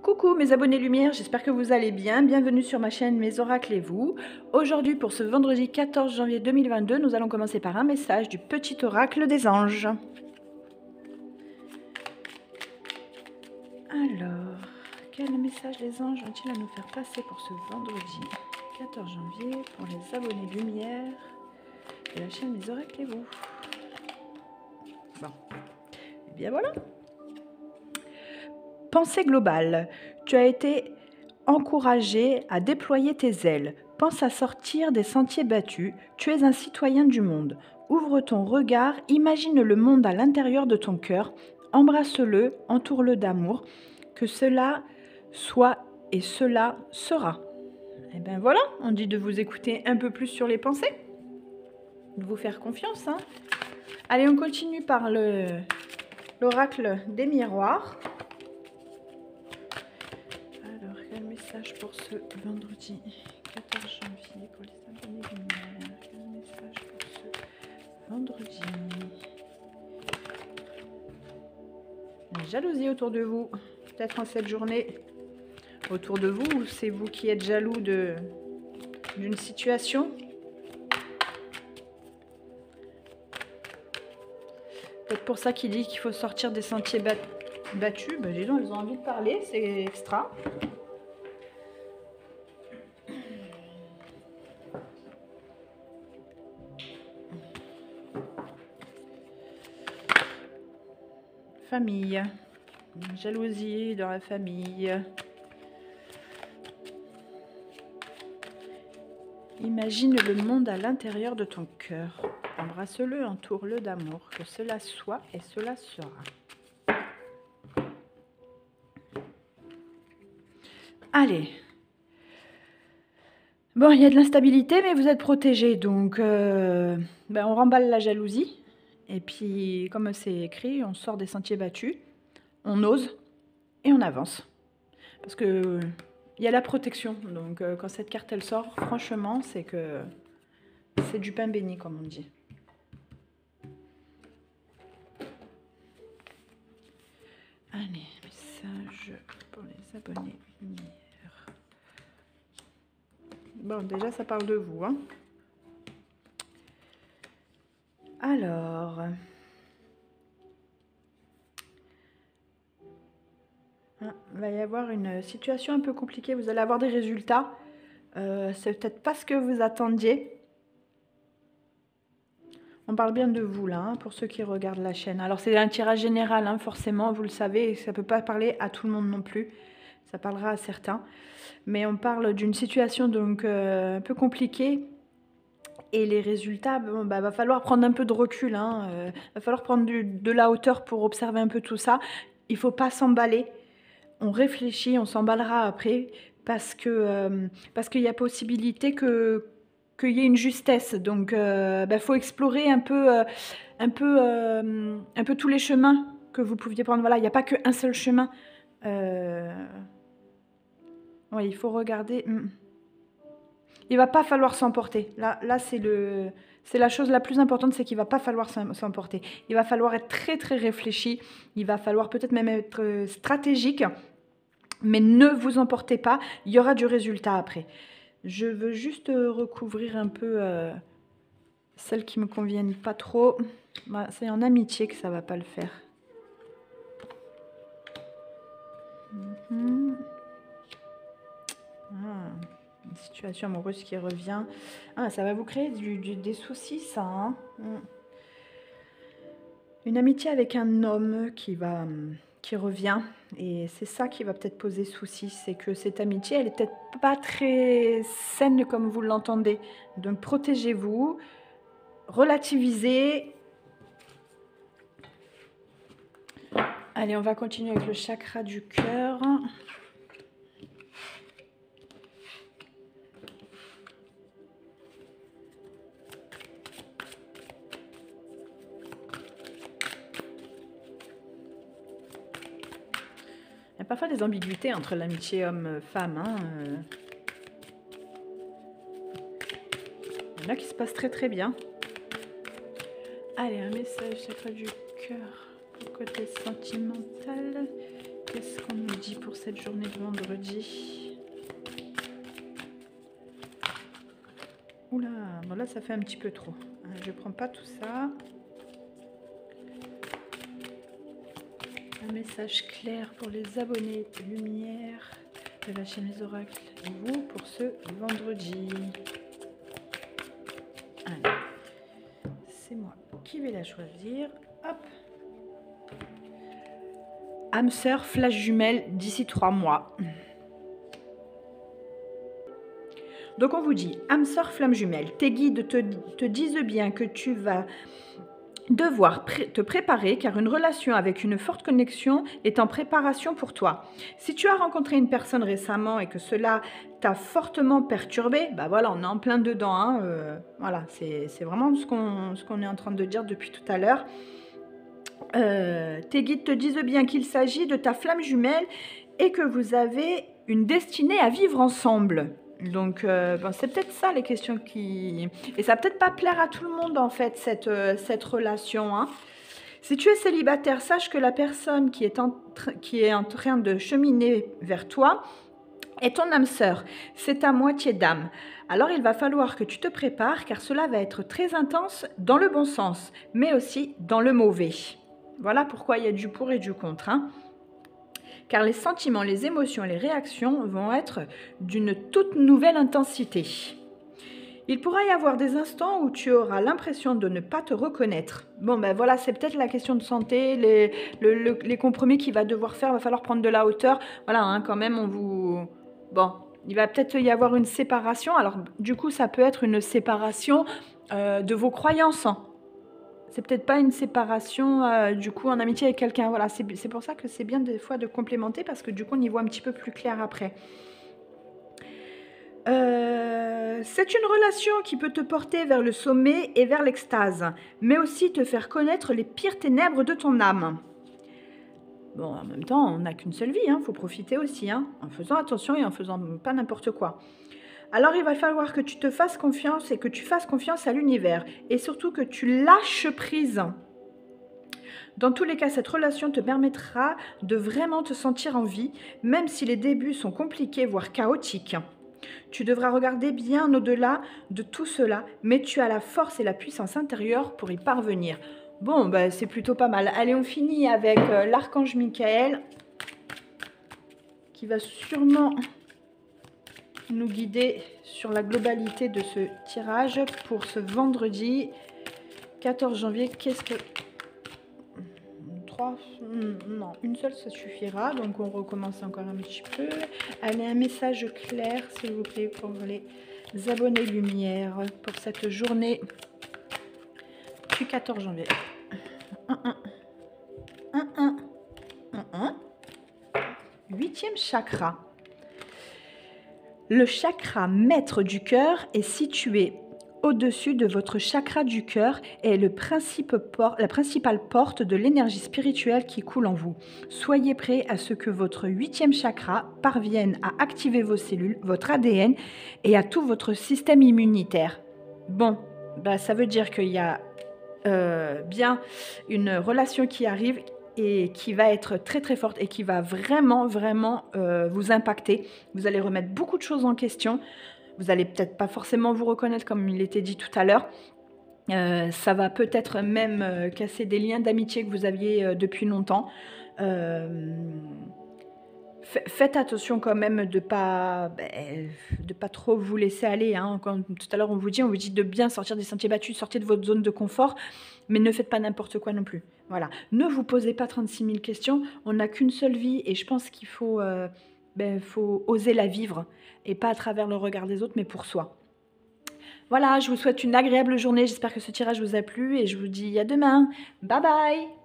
Coucou mes abonnés lumière, j'espère que vous allez bien. Bienvenue sur ma chaîne Mes Oracles et vous. Aujourd'hui pour ce vendredi 14 janvier 2022, nous allons commencer par un message du petit oracle des anges. Alors, quel message les anges ont-ils à nous faire passer pour ce vendredi 14 janvier pour les abonnés lumière de la chaîne Mes Oracles et vous? Bon, et bien voilà. Pensée globale. Tu as été encouragé à déployer tes ailes. Pense à sortir des sentiers battus. Tu es un citoyen du monde. Ouvre ton regard, imagine le monde à l'intérieur de ton cœur. Embrasse-le, entoure-le d'amour. Que cela soit et cela sera. Et bien voilà, on dit de vous écouter un peu plus sur les pensées. De vous faire confiance. Hein. Allez, on continue par l'oracle des miroirs. Message pour ce vendredi 14 janvier pour les abonnés lumière. Quel message pour ce vendredi? La jalousie autour de vous, peut-être en cette journée autour de vous, ou c'est vous qui êtes jaloux d'une situation. Peut-être pour ça qu'il dit qu'il faut sortir des sentiers battus. Ben, dis donc, elles ont envie de parler, c'est extra. Famille, jalousie dans la famille. Imagine le monde à l'intérieur de ton cœur. Embrasse-le, entoure-le d'amour. Que cela soit et cela sera. Allez. Bon, il y a de l'instabilité, mais vous êtes protégés. Donc, on remballe la jalousie. Et puis, comme c'est écrit, on sort des sentiers battus, on ose et on avance. Parce que il y a la protection. Donc, quand cette carte, elle sort, franchement, c'est que c'est du pain béni, comme on dit. Allez, message pour les abonnés lumière. Bon, déjà, ça parle de vous, hein. Alors, il va y avoir une situation un peu compliquée. Vous allez avoir des résultats. C'est peut-être pas ce que vous attendiez. On parle bien de vous, là, hein, pour ceux qui regardent la chaîne. Alors, c'est un tirage général, hein, forcément, vous le savez. Et ça ne peut pas parler à tout le monde non plus. Ça parlera à certains. Mais on parle d'une situation donc un peu compliquée. Et les résultats, bon, va falloir prendre un peu de recul. Hein, va falloir prendre de la hauteur pour observer un peu tout ça. Il ne faut pas s'emballer. On réfléchit, on s'emballera après. Parce qu'il y a possibilité qu'il y ait une justesse. Donc, faut explorer un peu tous les chemins que vous pouviez prendre. Voilà, il n'y a pas qu'un seul chemin. Oui, il faut regarder. Il va pas falloir s'emporter. Là c'est la chose la plus importante, c'est qu'il va pas falloir s'emporter. Il va falloir être très très réfléchi. Il va falloir peut-être même être stratégique. Mais ne vous emportez pas. Il y aura du résultat après. Je veux juste recouvrir un peu celles qui me conviennent pas trop. C'est en amitié que ça va pas le faire. Une situation amoureuse qui revient. Ça va vous créer des soucis, ça. Hein. Une amitié avec un homme qui revient. Et c'est ça qui va peut-être poser souci. C'est que cette amitié, elle n'est peut-être pas très saine comme vous l'entendez. Donc protégez-vous. Relativisez. Allez, on va continuer avec le chakra du cœur. Il y a parfois des ambiguïtés entre l'amitié homme-femme. Hein. Il y en a qui se passent très très bien. Allez, un message sacré du cœur pour le côté sentimental. Qu'est-ce qu'on nous dit pour cette journée de vendredi? Oula, bon là ça fait un petit peu trop. Je prends pas tout ça. Un message clair pour les abonnés de Lumière de la chaîne Les Oracles et vous pour ce vendredi. Allez, c'est moi qui vais la choisir. Hop. Âme sœur flash jumelle d'ici 3 mois. Donc on vous dit, âme sœur flamme jumelle, tes guides te disent bien que tu vas devoir te préparer car une relation avec une forte connexion est en préparation pour toi. Si tu as rencontré une personne récemment et que cela t'a fortement perturbé, bah voilà, on est en plein dedans. Hein, voilà, c'est vraiment ce qu'on est en train de dire depuis tout à l'heure. Tes guides te disent bien qu'il s'agit de ta flamme jumelle et que vous avez une destinée à vivre ensemble. Donc, bon, c'est peut-être ça les questions qui... Et ça va peut-être pas plaire à tout le monde, en fait, cette relation. Hein. Si tu es célibataire, sache que la personne qui est en train de cheminer vers toi est ton âme sœur. C'est ta moitié d'âme. Alors, il va falloir que tu te prépares, car cela va être très intense dans le bon sens, mais aussi dans le mauvais. Voilà pourquoi il y a du pour et du contre, hein. Car les sentiments, les émotions et les réactions vont être d'une toute nouvelle intensité. Il pourra y avoir des instants où tu auras l'impression de ne pas te reconnaître. Bon, ben voilà, c'est peut-être la question de santé, les compromis qu'il va devoir faire, il va falloir prendre de la hauteur. Voilà, hein, quand même, on vous... Bon, il va peut-être y avoir une séparation. Alors, du coup, ça peut être une séparation de vos croyances, hein. C'est peut-être pas une séparation du coup en amitié avec quelqu'un. Voilà, c'est pour ça que c'est bien des fois de complémenter parce que du coup on y voit un petit peu plus clair après. C'est une relation qui peut te porter vers le sommet et vers l'extase, mais aussi te faire connaître les pires ténèbres de ton âme. Bon, en même temps, on n'a qu'une seule vie, hein, faut profiter aussi, hein, en faisant attention et en faisant pas n'importe quoi. Alors, il va falloir que tu te fasses confiance et que tu fasses confiance à l'univers. Et surtout que tu lâches prise. Dans tous les cas, cette relation te permettra de vraiment te sentir en vie, même si les débuts sont compliqués, voire chaotiques. Tu devras regarder bien au-delà de tout cela, mais tu as la force et la puissance intérieure pour y parvenir. Bon, bah, c'est plutôt pas mal. Allez, on finit avec l'archange Michael, qui va sûrement... nous guider sur la globalité de ce tirage pour ce vendredi 14 janvier. Qu'est-ce que... 3... Non, une seule ça suffira. Donc on recommence encore un petit peu. Allez, un message clair s'il vous plaît pour les abonnés Lumière pour cette journée du 14 janvier. 8e chakra. Le chakra maître du cœur est situé au-dessus de votre chakra du cœur et est la principale porte de l'énergie spirituelle qui coule en vous. Soyez prêts à ce que votre 8e chakra parvienne à activer vos cellules, votre ADN et à tout votre système immunitaire. Bon, bah, ça veut dire qu'il y a bien une relation qui arrive et qui va être très très forte et qui va vraiment vous impacter. Vous allez remettre beaucoup de choses en question. Vous n'allez peut-être pas forcément vous reconnaître comme il était dit tout à l'heure. Ça va peut-être même casser des liens d'amitié que vous aviez depuis longtemps. Faites attention quand même de pas trop vous laisser aller. Hein. Comme tout à l'heure on vous dit de bien sortir des sentiers battus, sortez de votre zone de confort, mais ne faites pas n'importe quoi non plus. Voilà. Ne vous posez pas 36 000 questions, on n'a qu'une seule vie et je pense qu'il faut, faut oser la vivre et pas à travers le regard des autres mais pour soi. Voilà, je vous souhaite une agréable journée, j'espère que ce tirage vous a plu et je vous dis à demain. Bye bye.